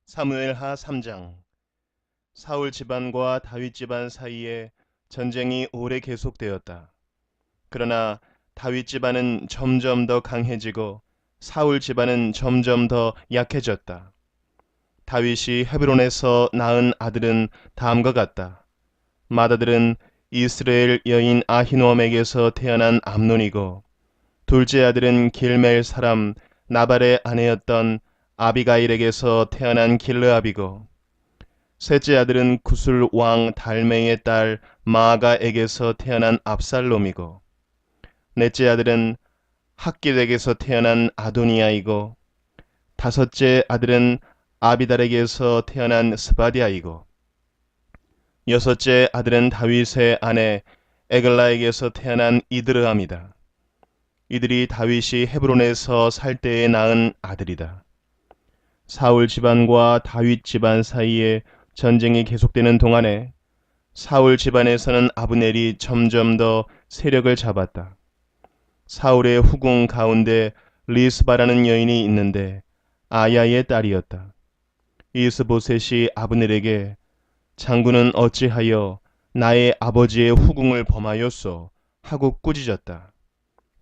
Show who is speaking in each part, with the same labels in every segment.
Speaker 1: 사무엘하 3장. 사울 집안과 다윗 집안 사이에 전쟁이 오래 계속되었다. 그러나 다윗 집안은 점점 더 강해지고 사울 집안은 점점 더 약해졌다. 다윗이 헤브론에서 낳은 아들은 다음과 같다. 맏아들은 이스라엘 여인 아히노암에게서 태어난 암논이고, 둘째 아들은 길멜 사람 나발의 아내였던 아비가일에게서 태어난 길르압이고, 셋째 아들은 구술 왕 달메의 딸 마아가에게서 태어난 압살롬이고, 넷째 아들은 학길에게서 태어난 아도니아이고, 다섯째 아들은 아비달에게서 태어난 스바디아이고, 여섯째 아들은 다윗의 아내 에글라에게서 태어난 이드르암이다. 이들이 다윗이 헤브론에서 살 때에 낳은 아들이다. 사울 집안과 다윗 집안 사이에 전쟁이 계속되는 동안에 사울 집안에서는 아브넬이 점점 더 세력을 잡았다. 사울의 후궁 가운데 리스바라는 여인이 있는데 아야의 딸이었다. 이스보셋이 아브넬에게 장군은 어찌하여 나의 아버지의 후궁을 범하였소? 하고 꾸짖었다.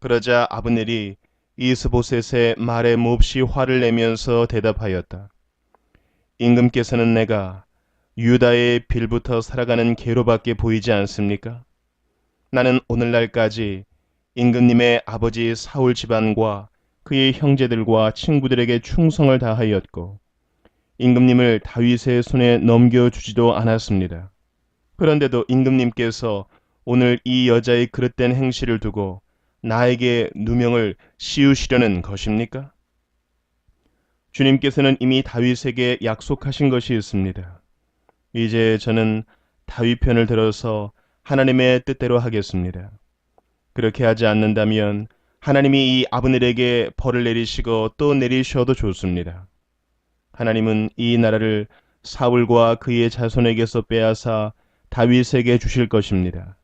Speaker 1: 그러자 아브넬이 이스보셋의 말에 몹시 화를 내면서 대답하였다. 임금께서는 내가 유다의 빌부터 살아가는 개로밖에 보이지 않습니까? 나는 오늘날까지 임금님의 아버지 사울 집안과 그의 형제들과 친구들에게 충성을 다하였고, 임금님을 다윗의 손에 넘겨주지도 않았습니다. 그런데도 임금님께서 오늘 이 여자의 그릇된 행실을 두고 나에게 누명을 씌우시려는 것입니까? 주님께서는 이미 다윗에게 약속하신 것이 있습니다. 이제 저는 다윗 편을 들어서 하나님의 뜻대로 하겠습니다. 그렇게 하지 않는다면 하나님이 이 아브넬에게 벌을 내리시고 또 내리셔도 좋습니다. 하나님은 이 나라를 사울과 그의 자손에게서 빼앗아 다윗에게 주실 것입니다.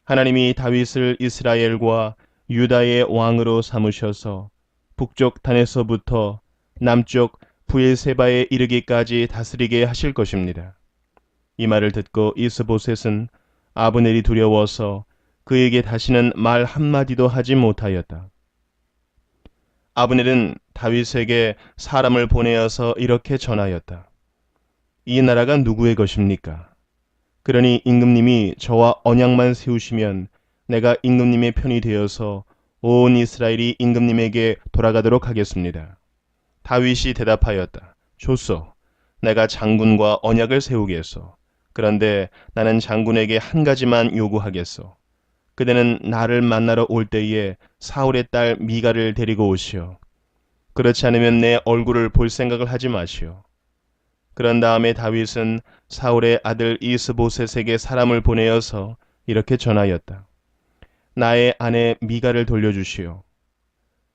Speaker 1: 하나님이 다윗을 이스라엘과 유다의 왕으로 삼으셔서 북쪽 단에서부터 남쪽 브엘세바에 이르기까지 다스리게 하실 것입니다. 이 말을 듣고 이스보셋은 아브넬이 두려워서 그에게 다시는 말 한마디도 하지 못하였다. 아브넬은 다윗에게 사람을 보내어서 이렇게 전하였다. 이 나라가 누구의 것입니까? 그러니 임금님이 저와 언약만 세우시면 내가 임금님의 편이 되어서 온 이스라엘이 임금님에게 돌아가도록 하겠습니다. 다윗이 대답하였다. 좋소. 내가 장군과 언약을 세우겠소. 그런데 나는 장군에게 한 가지만 요구하겠소. 그대는 나를 만나러 올 때에 사울의 딸 미가를 데리고 오시오. 그렇지 않으면 내 얼굴을 볼 생각을 하지 마시오. 그런 다음에 다윗은 사울의 아들 이스보셋에게 사람을 보내어서 이렇게 전하였다. 나의 아내 미갈을 돌려주시오.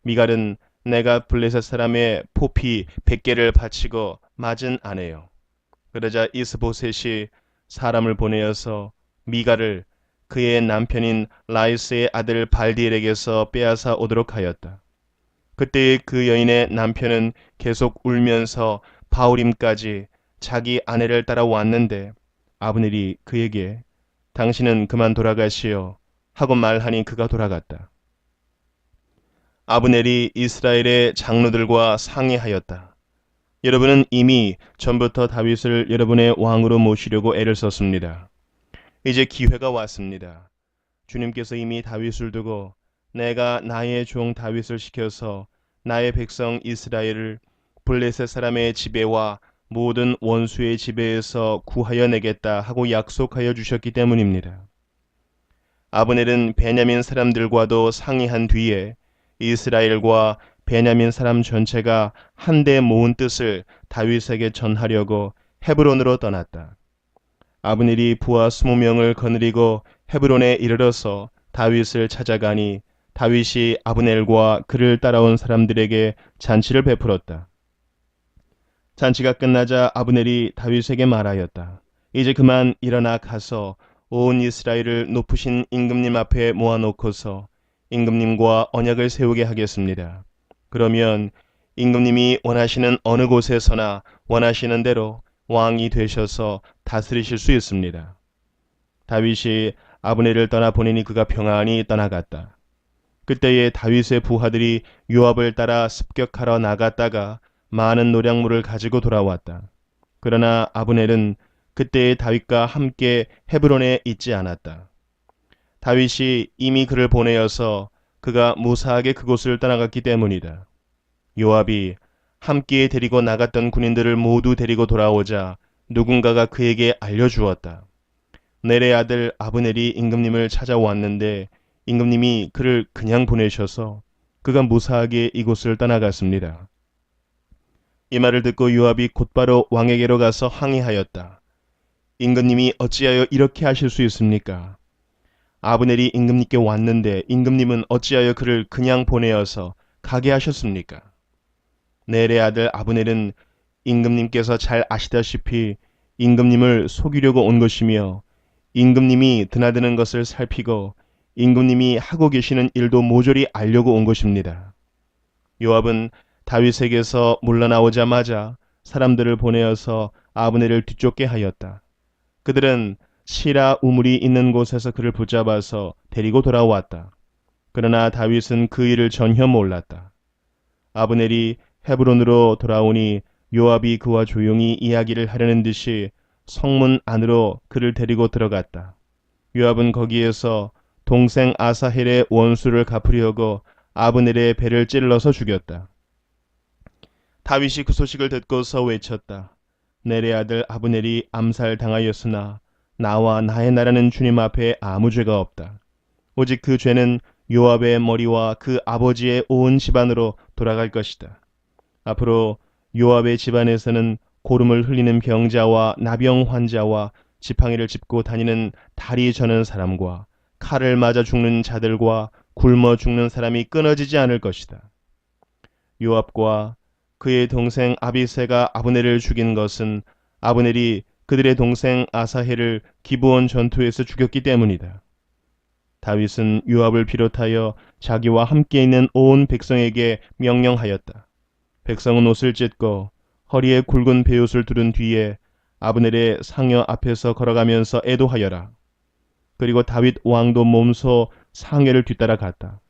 Speaker 1: 미갈은 내가 블레셋 사람의 포피 100개를 바치고 맞은 아내요. 그러자 이스보셋이 사람을 보내어서 미갈을 그의 남편인 라이스의 아들 발디엘에게서 빼앗아 오도록 하였다. 그때 그 여인의 남편은 계속 울면서 바울임까지 자기 아내를 따라왔는데 아브넬이 그에게 당신은 그만 돌아가시오 하고 말하니 그가 돌아갔다. 아브넬이 이스라엘의 장로들과 상의하였다. 여러분은 이미 전부터 다윗을 여러분의 왕으로 모시려고 애를 썼습니다. 이제 기회가 왔습니다. 주님께서 이미 다윗을 두고 내가 나의 종 다윗을 시켜서 나의 백성 이스라엘을 블레셋 사람의 지배와 모든 원수의 지배에서 구하여 내겠다 하고 약속하여 주셨기 때문입니다. 아브넬은 베냐민 사람들과도 상의한 뒤에 이스라엘과 베냐민 사람 전체가 한데 모은 뜻을 다윗에게 전하려고 헤브론으로 떠났다. 아브넬이 부하 20명을 거느리고 헤브론에 이르러서 다윗을 찾아가니 다윗이 아브넬과 그를 따라온 사람들에게 잔치를 베풀었다. 잔치가 끝나자 아브넬이 다윗에게 말하였다. 이제 그만 일어나 가서 온 이스라엘을 높으신 임금님 앞에 모아놓고서 임금님과 언약을 세우게 하겠습니다. 그러면 임금님이 원하시는 어느 곳에서나 원하시는 대로 왕이 되셔서 다스리실 수 있습니다. 다윗이 아브넬을 떠나 보내니 그가 평안히 떠나갔다. 그때에 다윗의 부하들이 요압을 따라 습격하러 나갔다가 많은 노량물을 가지고 돌아왔다. 그러나 아브넬은 그때에 다윗과 함께 헤브론에 있지 않았다. 다윗이 이미 그를 보내어서 그가 무사하게 그곳을 떠나갔기 때문이다. 요압이 함께 데리고 나갔던 군인들을 모두 데리고 돌아오자 누군가가 그에게 알려주었다. 넬의 아들 아브넬이 임금님을 찾아왔는데 임금님이 그를 그냥 보내셔서 그가 무사하게 이곳을 떠나갔습니다. 이 말을 듣고 요압이 곧바로 왕에게로 가서 항의하였다. 임금님이 어찌하여 이렇게 하실 수 있습니까? 아브넬이 임금님께 왔는데 임금님은 어찌하여 그를 그냥 보내어서 가게 하셨습니까? 넬의 아들 아브넬은 임금님께서 잘 아시다시피 임금님을 속이려고 온 것이며 임금님이 드나드는 것을 살피고 임금님이 하고 계시는 일도 모조리 알려고 온 것입니다. 요압은 다윗에게서 물러나오자마자 사람들을 보내어서 아브넬을 뒤쫓게 하였다. 그들은 시라 우물이 있는 곳에서 그를 붙잡아서 데리고 돌아왔다. 그러나 다윗은 그 일을 전혀 몰랐다. 아브넬이 헤브론으로 돌아오니 요압이 그와 조용히 이야기를 하려는 듯이 성문 안으로 그를 데리고 들어갔다. 요압은 거기에서 동생 아사헬의 원수를 갚으려고 아브넬의 배를 찔러서 죽였다. 다윗이 그 소식을 듣고서 외쳤다. 넬의 아들 아브넬이 암살당하였으나 나와 나의 나라는 주님 앞에 아무 죄가 없다. 오직 그 죄는 요압의 머리와 그 아버지의 온 집안으로 돌아갈 것이다. 앞으로 요압의 집안에서는 고름을 흘리는 병자와 나병 환자와 지팡이를 짚고 다니는 다리 저는 사람과 칼을 맞아 죽는 자들과 굶어 죽는 사람이 끊어지지 않을 것이다. 요압과 그의 동생 아비새가 아브넬을 죽인 것은 아브넬이 그들의 동생 아사헬을 기브온 전투에서 죽였기 때문이다. 다윗은 요압을 비롯하여 자기와 함께 있는 온 백성에게 명령하였다. 백성은 옷을 찢고 허리에 굵은 베옷을 두른 뒤에 아브넬의 상여 앞에서 걸어가면서 애도하여라. 그리고 다윗 왕도 몸소 상여를 뒤따라 갔다.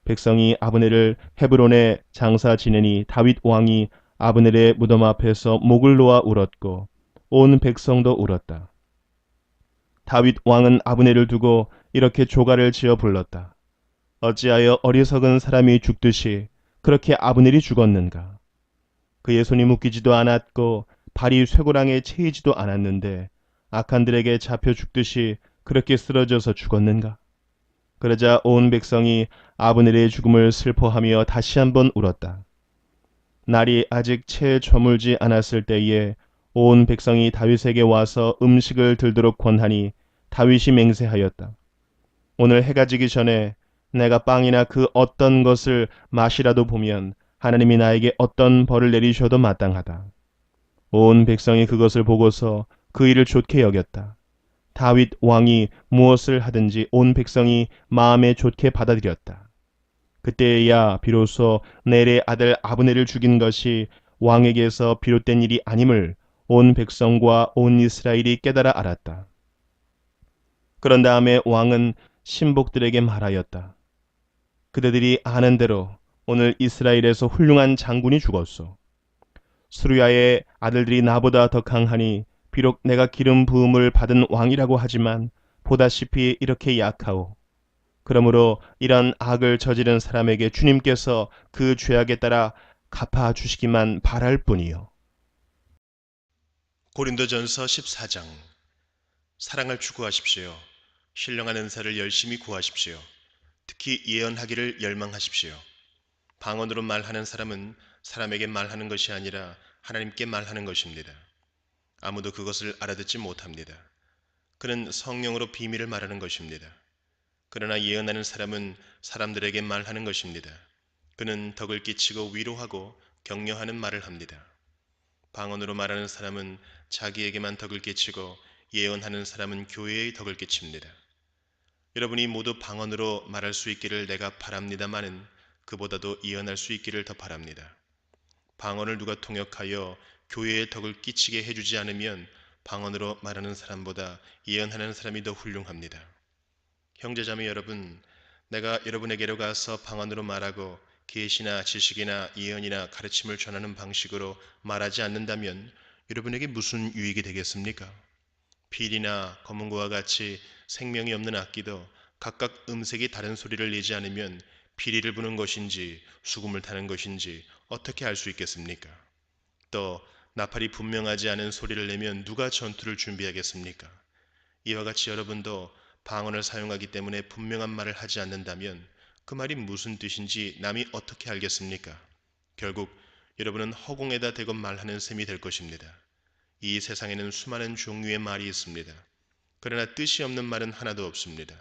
Speaker 1: 백성이 아브넬을 헤브론에 장사 지내니 다윗 왕이 아브넬의 무덤 앞에서 목을 놓아 울었고 온 백성도 울었다. 다윗 왕은 아브넬을 두고 이렇게 조가를 지어 불렀다. 어찌하여 어리석은 사람이 죽듯이 그렇게 아브넬이 죽었는가? 그의 손이 묶이지도 않았고 발이 쇠고랑에 채이지도 않았는데 악한들에게 잡혀 죽듯이 그렇게 쓰러져서 죽었는가? 그러자 온 백성이 아브넬의 죽음을 슬퍼하며 다시 한번 울었다. 날이 아직 채 저물지 않았을 때에 온 백성이 다윗에게 와서 음식을 들도록 권하니 다윗이 맹세하였다. 오늘 해가 지기 전에 내가 빵이나 그 어떤 것을 맛이라도 보면 하나님이 나에게 어떤 벌을 내리셔도 마땅하다. 온 백성이 그것을 보고서 그 일을 좋게 여겼다. 다윗 왕이 무엇을 하든지 온 백성이 마음에 좋게 받아들였다. 그때야 비로소 넬의 아들 아브넬을 죽인 것이 왕에게서 비롯된 일이 아님을 온 백성과 온 이스라엘이 깨달아 알았다. 그런 다음에 왕은 신복들에게 말하였다. 그대들이 아는 대로 오늘 이스라엘에서 훌륭한 장군이 죽었소. 수르야의 아들들이 나보다 더 강하니 비록 내가 기름 부음을 받은 왕이라고 하지만 보다시피 이렇게 약하오. 그러므로 이런 악을 저지른 사람에게 주님께서 그 죄악에 따라 갚아 주시기만 바랄 뿐이요.
Speaker 2: 고린도전서 14장. 사랑을 추구하십시오. 신령한 은사를 열심히 구하십시오. 특히 예언하기를 열망하십시오. 방언으로 말하는 사람은 사람에게 말하는 것이 아니라 하나님께 말하는 것입니다. 아무도 그것을 알아듣지 못합니다. 그는 성령으로 비밀을 말하는 것입니다. 그러나 예언하는 사람은 사람들에게 말하는 것입니다. 그는 덕을 끼치고 위로하고 격려하는 말을 합니다. 방언으로 말하는 사람은 자기에게만 덕을 끼치고 예언하는 사람은 교회의 덕을 끼칩니다. 여러분이 모두 방언으로 말할 수 있기를 내가 바랍니다마는 그보다도 예언할 수 있기를 더 바랍니다. 방언을 누가 통역하여 교회에 덕을 끼치게 해주지 않으면 방언으로 말하는 사람보다 예언하는 사람이 더 훌륭합니다. 형제자매 여러분, 내가 여러분에게로 가서 방언으로 말하고 계시나 지식이나 예언이나 가르침을 전하는 방식으로 말하지 않는다면 여러분에게 무슨 유익이 되겠습니까? 필이나 검은고와 같이 생명이 없는 악기도 각각 음색이 다른 소리를 내지 않으면 피리를 부는 것인지 수금을 타는 것인지 어떻게 알 수 있겠습니까? 또 나팔이 분명하지 않은 소리를 내면 누가 전투를 준비하겠습니까? 이와 같이 여러분도 방언을 사용하기 때문에 분명한 말을 하지 않는다면 그 말이 무슨 뜻인지 남이 어떻게 알겠습니까? 결국 여러분은 허공에다 대고 말하는 셈이 될 것입니다. 이 세상에는 수많은 종류의 말이 있습니다. 그러나 뜻이 없는 말은 하나도 없습니다.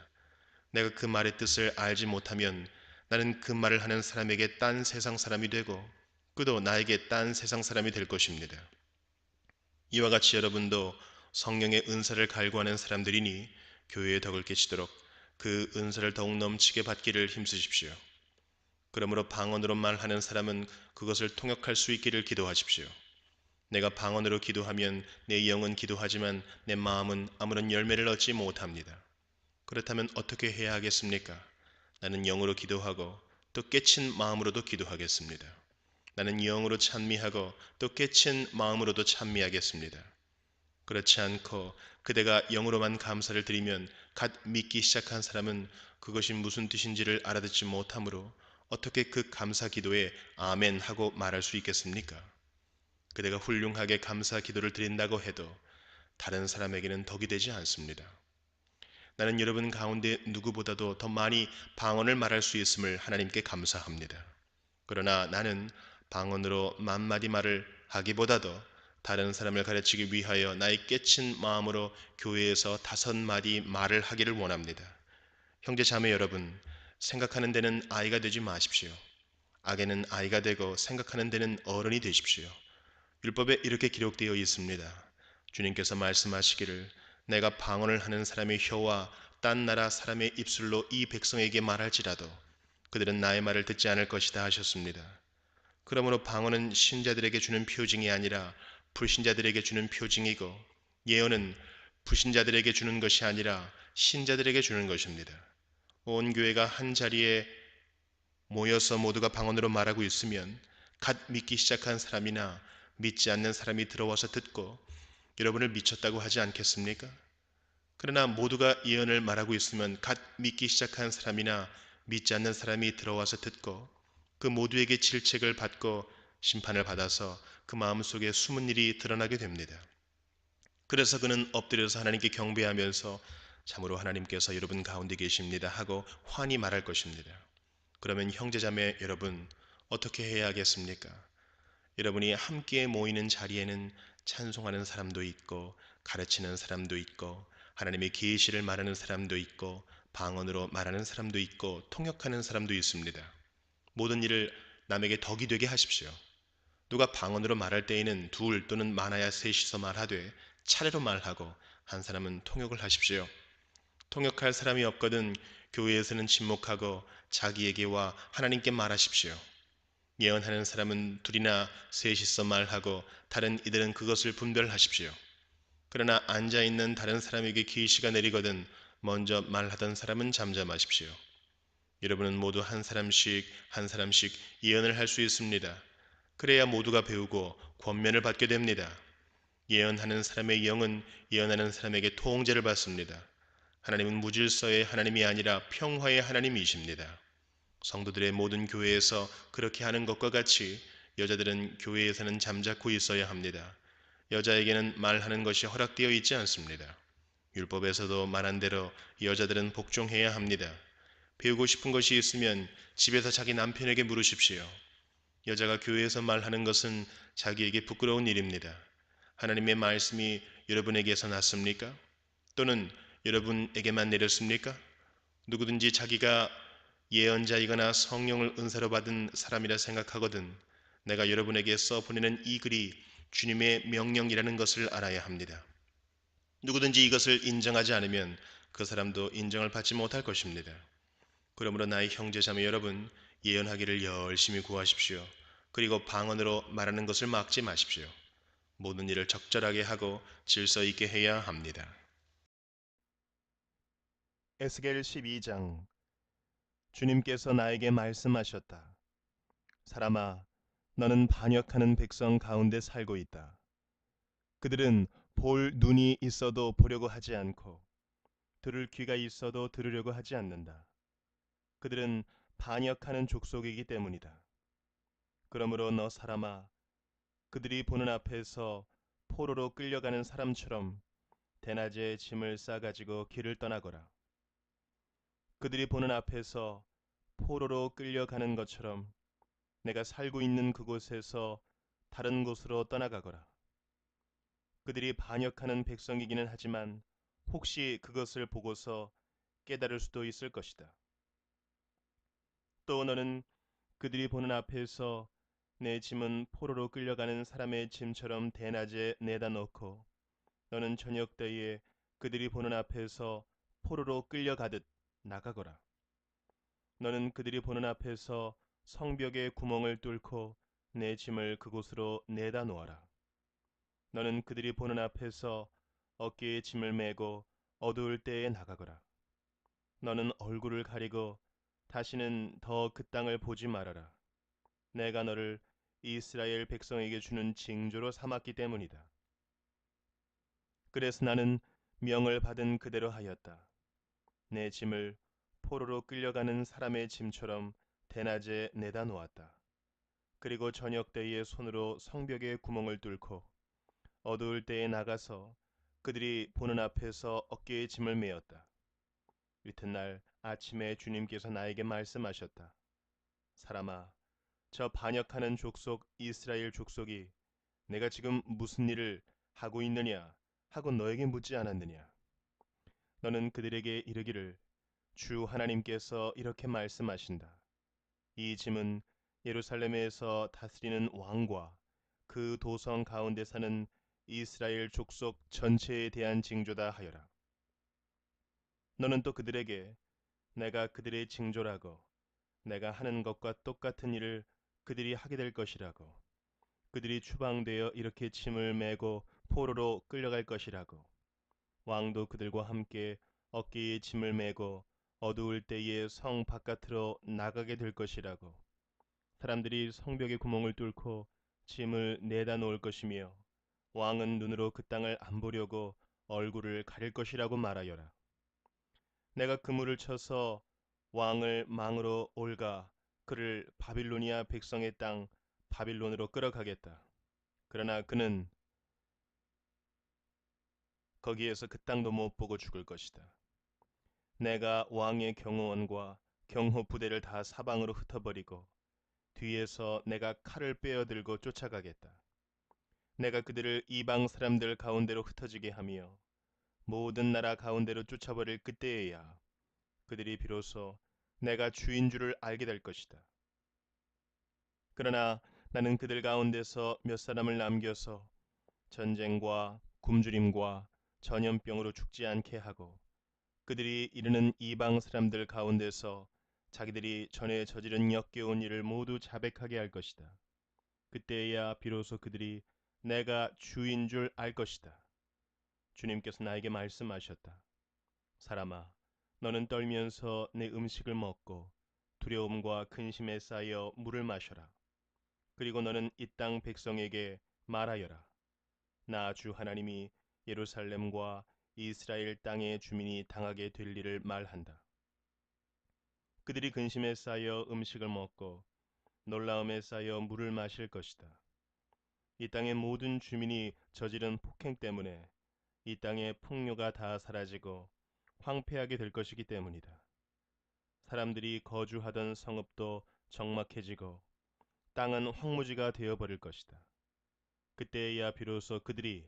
Speaker 2: 내가 그 말의 뜻을 알지 못하면 나는 그 말을 하는 사람에게 딴 세상 사람이 되고 그도 나에게 딴 세상 사람이 될 것입니다. 이와 같이 여러분도 성령의 은사를 갈구하는 사람들이니 교회의 덕을 끼치도록 그 은사를 더욱 넘치게 받기를 힘쓰십시오. 그러므로 방언으로 말하는 사람은 그것을 통역할 수 있기를 기도하십시오. 내가 방언으로 기도하면 내 영은 기도하지만 내 마음은 아무런 열매를 얻지 못합니다. 그렇다면 어떻게 해야 하겠습니까? 나는 영으로 기도하고 또 깨친 마음으로도 기도하겠습니다. 나는 영으로 찬미하고 또 깨친 마음으로도 찬미하겠습니다. 그렇지 않고 그대가 영으로만 감사를 드리면 갓 믿기 시작한 사람은 그것이 무슨 뜻인지를 알아듣지 못하므로 어떻게 그 감사 기도에 아멘 하고 말할 수 있겠습니까? 그대가 훌륭하게 감사 기도를 드린다고 해도 다른 사람에게는 덕이 되지 않습니다. 나는 여러분 가운데 누구보다도 더 많이 방언을 말할 수 있음을 하나님께 감사합니다. 그러나 나는 방언으로 만마디 말을 하기보다도 다른 사람을 가르치기 위하여 나의 깨친 마음으로 교회에서 5마디 말을 하기를 원합니다. 형제 자매 여러분, 생각하는 데는 아이가 되지 마십시오. 악에는 아이가 되고 생각하는 데는 어른이 되십시오. 율법에 이렇게 기록되어 있습니다. 주님께서 말씀하시기를 내가 방언을 하는 사람의 혀와 딴 나라 사람의 입술로 이 백성에게 말할지라도 그들은 나의 말을 듣지 않을 것이다 하셨습니다. 그러므로 방언은 신자들에게 주는 표징이 아니라 불신자들에게 주는 표징이고 예언은 불신자들에게 주는 것이 아니라 신자들에게 주는 것입니다. 온 교회가 한 자리에 모여서 모두가 방언으로 말하고 있으면 갓 믿기 시작한 사람이나 믿지 않는 사람이 들어와서 듣고 여러분을 미쳤다고 하지 않겠습니까? 그러나 모두가 예언을 말하고 있으면 갓 믿기 시작한 사람이나 믿지 않는 사람이 들어와서 듣고 그 모두에게 질책을 받고 심판을 받아서 그 마음속에 숨은 일이 드러나게 됩니다. 그래서 그는 엎드려서 하나님께 경배하면서 참으로 하나님께서 여러분 가운데 계십니다 하고 환히 말할 것입니다. 그러면 형제자매 여러분 어떻게 해야 하겠습니까? 여러분이 함께 모이는 자리에는 찬송하는 사람도 있고 가르치는 사람도 있고 하나님의 계시를 말하는 사람도 있고 방언으로 말하는 사람도 있고 통역하는 사람도 있습니다. 모든 일을 남에게 덕이 되게 하십시오. 누가 방언으로 말할 때에는 둘 또는 많아야 셋이서 말하되 차례로 말하고 한 사람은 통역을 하십시오. 통역할 사람이 없거든 교회에서는 침묵하고 자기에게와 하나님께 말하십시오. 예언하는 사람은 둘이나 셋이서 말하고 다른 이들은 그것을 분별하십시오. 그러나 앉아있는 다른 사람에게 계시가 내리거든 먼저 말하던 사람은 잠잠하십시오. 여러분은 모두 한 사람씩 예언을 할 수 있습니다. 그래야 모두가 배우고 권면을 받게 됩니다. 예언하는 사람의 영은 예언하는 사람에게 통제를 받습니다. 하나님은 무질서의 하나님이 아니라 평화의 하나님이십니다. 성도들의 모든 교회에서 그렇게 하는 것과 같이 여자들은 교회에서는 잠자코 있어야 합니다. 여자에게는 말하는 것이 허락되어 있지 않습니다. 율법에서도 말한 대로 여자들은 복종해야 합니다. 배우고 싶은 것이 있으면 집에서 자기 남편에게 물으십시오. 여자가 교회에서 말하는 것은 자기에게 부끄러운 일입니다. 하나님의 말씀이 여러분에게서 났습니까? 또는 여러분에게만 내렸습니까? 누구든지 자기가 예언자이거나 성령을 은사로 받은 사람이라 생각하거든 내가 여러분에게 써보내는 이 글이 주님의 명령이라는 것을 알아야 합니다. 누구든지 이것을 인정하지 않으면 그 사람도 인정을 받지 못할 것입니다. 그러므로 나의 형제자매 여러분 예언하기를 열심히 구하십시오. 그리고 방언으로 말하는 것을 막지 마십시오. 모든 일을 적절하게 하고 질서 있게 해야 합니다.
Speaker 1: 에스겔 12장. 주님께서 나에게 말씀하셨다. 사람아, 너는 반역하는 백성 가운데 살고 있다. 그들은 볼 눈이 있어도 보려고 하지 않고 들을 귀가 있어도 들으려고 하지 않는다. 그들은 반역하는 족속이기 때문이다. 그러므로 너 사람아, 그들이 보는 앞에서 포로로 끌려가는 사람처럼 대낮에 짐을 싸가지고 길을 떠나거라. 그들이 보는 앞에서 포로로 끌려가는 것처럼 내가 살고 있는 그곳에서 다른 곳으로 떠나가거라. 그들이 반역하는 백성이기는 하지만 혹시 그것을 보고서 깨달을 수도 있을 것이다. 또 너는 그들이 보는 앞에서 내 짐은 포로로 끌려가는 사람의 짐처럼 대낮에 내다 놓고 너는 저녁 때에 그들이 보는 앞에서 포로로 끌려가듯 나가거라. 너는 그들이 보는 앞에서 성벽에 구멍을 뚫고 내 짐을 그곳으로 내다 놓아라. 너는 그들이 보는 앞에서 어깨에 짐을 메고 어두울 때에 나가거라. 너는 얼굴을 가리고 다시는 더 그 땅을 보지 말아라. 내가 너를 이스라엘 백성에게 주는 징조로 삼았기 때문이다. 그래서 나는 명을 받은 그대로 하였다. 내 짐을 포로로 끌려가는 사람의 짐처럼 대낮에 내다 놓았다. 그리고 저녁 때에 손으로 성벽에 구멍을 뚫고 어두울 때에 나가서 그들이 보는 앞에서 어깨에 짐을 메었다. 이튿날 아침에 주님께서 나에게 말씀하셨다. 사람아, 저 반역하는 족속 이스라엘 족속이 내가 지금 무슨 일을 하고 있느냐 하고 너에게 묻지 않았느냐. 너는 그들에게 이르기를 주 하나님께서 이렇게 말씀하신다. 이 짐은 예루살렘에서 다스리는 왕과 그 도성 가운데 사는 이스라엘 족속 전체에 대한 징조다 하여라. 너는 또 그들에게 내가 그들의 징조라고 내가 하는 것과 똑같은 일을 그들이 하게 될 것이라고 그들이 추방되어 이렇게 짐을 메고 포로로 끌려갈 것이라고 왕도 그들과 함께 어깨에 짐을 메고 어두울 때에 성 바깥으로 나가게 될 것이라고 사람들이 성벽에 구멍을 뚫고 짐을 내다 놓을 것이며 왕은 눈으로 그 땅을 안 보려고 얼굴을 가릴 것이라고 말하여라. 내가 그물을 쳐서 왕을 망으로 올가 그를 바빌로니아 백성의 땅 바빌론으로 끌어가겠다. 그러나 그는 거기에서 그 땅도 못 보고 죽을 것이다. 내가 왕의 경호원과 경호 부대를 다 사방으로 흩어버리고 뒤에서 내가 칼을 빼어들고 쫓아가겠다. 내가 그들을 이방 사람들 가운데로 흩어지게 하며 모든 나라 가운데로 쫓아버릴 그때에야 그들이 비로소 내가 주인 줄을 알게 될 것이다. 그러나 나는 그들 가운데서 몇 사람을 남겨서 전쟁과 굶주림과 전염병으로 죽지 않게 하고 그들이 이르는 이방 사람들 가운데서 자기들이 전에 저지른 역겨운 일을 모두 자백하게 할 것이다. 그때야 비로소 그들이 내가 주인 줄 알 것이다. 주님께서 나에게 말씀하셨다. 사람아, 너는 떨면서 내 음식을 먹고 두려움과 근심에 쌓여 물을 마셔라. 그리고 너는 이 땅 백성에게 말하여라. 나 주 하나님이 예루살렘과 이스라엘 땅의 주민이 당하게 될 일을 말한다. 그들이 근심에 쌓여 음식을 먹고 놀라움에 쌓여 물을 마실 것이다. 이 땅의 모든 주민이 저지른 폭행 때문에 이 땅의 풍요가 다 사라지고 황폐하게 될 것이기 때문이다. 사람들이 거주하던 성읍도 적막해지고 땅은 황무지가 되어버릴 것이다. 그때야 비로소 그들이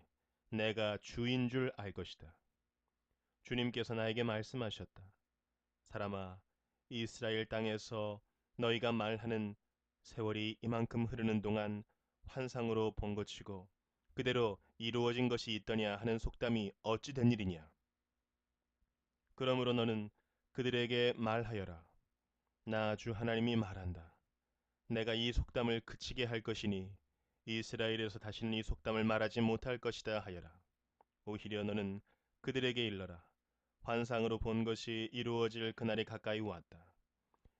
Speaker 1: 내가 주인 줄 알 것이다. 주님께서 나에게 말씀하셨다. 사람아, 이스라엘 땅에서 너희가 말하는 세월이 이만큼 흐르는 동안 환상으로 본 것이고 그대로 이루어진 것이 있더냐 하는 속담이 어찌 된 일이냐. 그러므로 너는 그들에게 말하여라. 나 주 하나님이 말한다. 내가 이 속담을 그치게 할 것이니 이스라엘에서 다시는 이 속담을 말하지 못할 것이다 하여라. 오히려 너는 그들에게 일러라. 환상으로 본 것이 이루어질 그날이 가까이 왔다.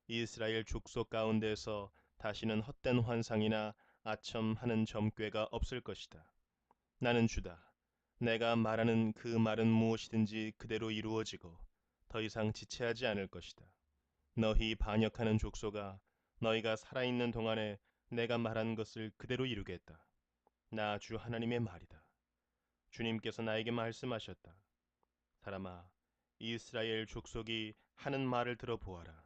Speaker 1: 이스라엘 족속 가운데서 다시는 헛된 환상이나 아첨하는 점괘가 없을 것이다. 나는 주다. 내가 말하는 그 말은 무엇이든지 그대로 이루어지고 더 이상 지체하지 않을 것이다. 너희 반역하는 족속아, 너희가 살아있는 동안에 내가 말한 것을 그대로 이루겠다. 나 주 하나님의 말이다. 주님께서 나에게 말씀하셨다. 사람아, 이스라엘 족속이 하는 말을 들어보아라.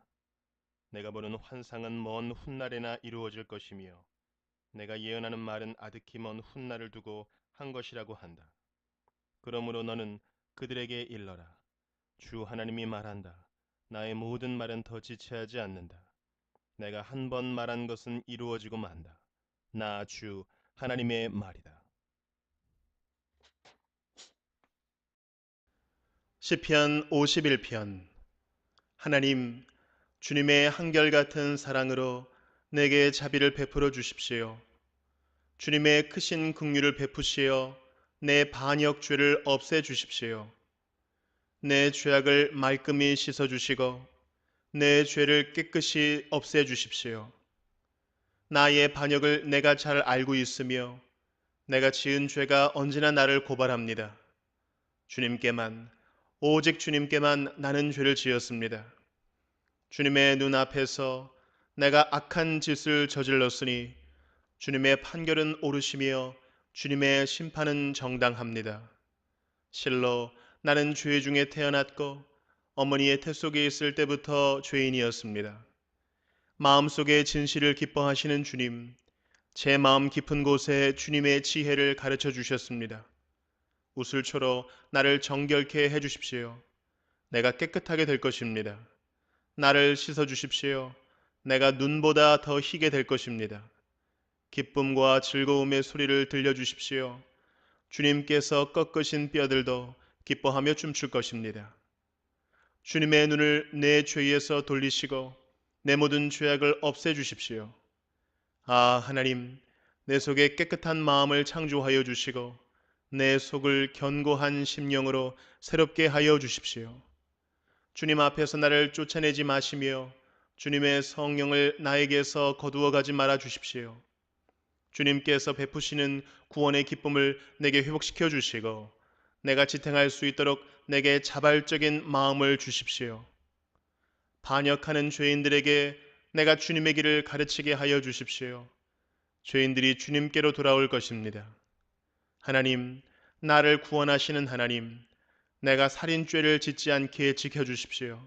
Speaker 1: 내가 보는 환상은 먼 훗날에나 이루어질 것이며 내가 예언하는 말은 아득히 먼 훗날을 두고 한 것이라고 한다. 그러므로 너는 그들에게 일러라. 주 하나님이 말한다. 나의 모든 말은 더 지체하지 않는다. 내가 한 번 말한 것은 이루어지고 만다. 나 주 하나님의 말이다.
Speaker 3: 시편 51편. 하나님, 주님의 한결같은 사랑으로 내게 자비를 베풀어 주십시오. 주님의 크신 긍휼을 베푸시어 내 반역 죄를 없애 주십시오. 내 죄악을 말끔히 씻어 주시고 내 죄를 깨끗이 없애 주십시오. 나의 반역을 내가 잘 알고 있으며 내가 지은 죄가 언제나 나를 고발합니다. 주님께만, 오직 주님께만 나는 죄를 지었습니다. 주님의 눈앞에서 내가 악한 짓을 저질렀으니 주님의 판결은 옳으시며 주님의 심판은 정당합니다. 실로 나는 죄 중에 태어났고 어머니의 태 속에 있을 때부터 죄인이었습니다. 마음속에 진실을 기뻐하시는 주님, 제 마음 깊은 곳에 주님의 지혜를 가르쳐 주셨습니다. 우슬초로 나를 정결케 해 주십시오. 내가 깨끗하게 될 것입니다. 나를 씻어 주십시오. 내가 눈보다 더 희게 될 것입니다. 기쁨과 즐거움의 소리를 들려주십시오. 주님께서 꺾으신 뼈들도 기뻐하며 춤출 것입니다. 주님의 눈을 내 죄에서 돌리시고 내 모든 죄악을 없애주십시오. 아, 하나님, 내 속에 깨끗한 마음을 창조하여 주시고 내 속을 견고한 심령으로 새롭게 하여 주십시오. 주님 앞에서 나를 쫓아내지 마시며 주님의 성령을 나에게서 거두어 가지 말아 주십시오. 주님께서 베푸시는 구원의 기쁨을 내게 회복시켜 주시고 내가 지탱할 수 있도록 내게 자발적인 마음을 주십시오. 반역하는 죄인들에게 내가 주님의 길을 가르치게 하여 주십시오. 죄인들이 주님께로 돌아올 것입니다. 하나님, 나를 구원하시는 하나님, 내가 살인죄를 짓지 않게 지켜주십시오.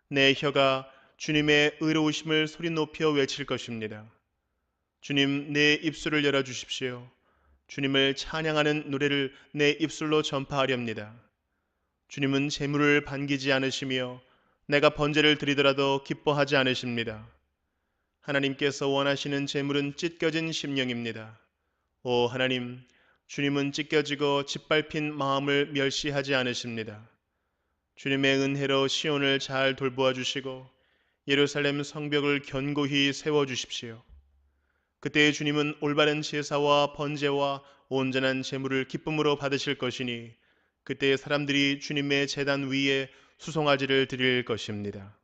Speaker 3: 내 혀가 주님의 의로우심을 소리 높여 외칠 것입니다. 주님, 내 입술을 열어주십시오. 주님을 찬양하는 노래를 내 입술로 전파하렵니다. 주님은 재물을 반기지 않으시며 내가 번제를 드리더라도 기뻐하지 않으십니다. 하나님께서 원하시는 재물은 찢겨진 심령입니다. 오 하나님, 주님은 찢겨지고 짓밟힌 마음을 멸시하지 않으십니다. 주님의 은혜로 시온을 잘 돌보아 주시고 예루살렘 성벽을 견고히 세워 주십시오. 그때 주님은 올바른 제사와 번제와 온전한 제물을 기쁨으로 받으실 것이니 그때 사람들이 주님의 제단 위에 수송아지를 드릴 것입니다.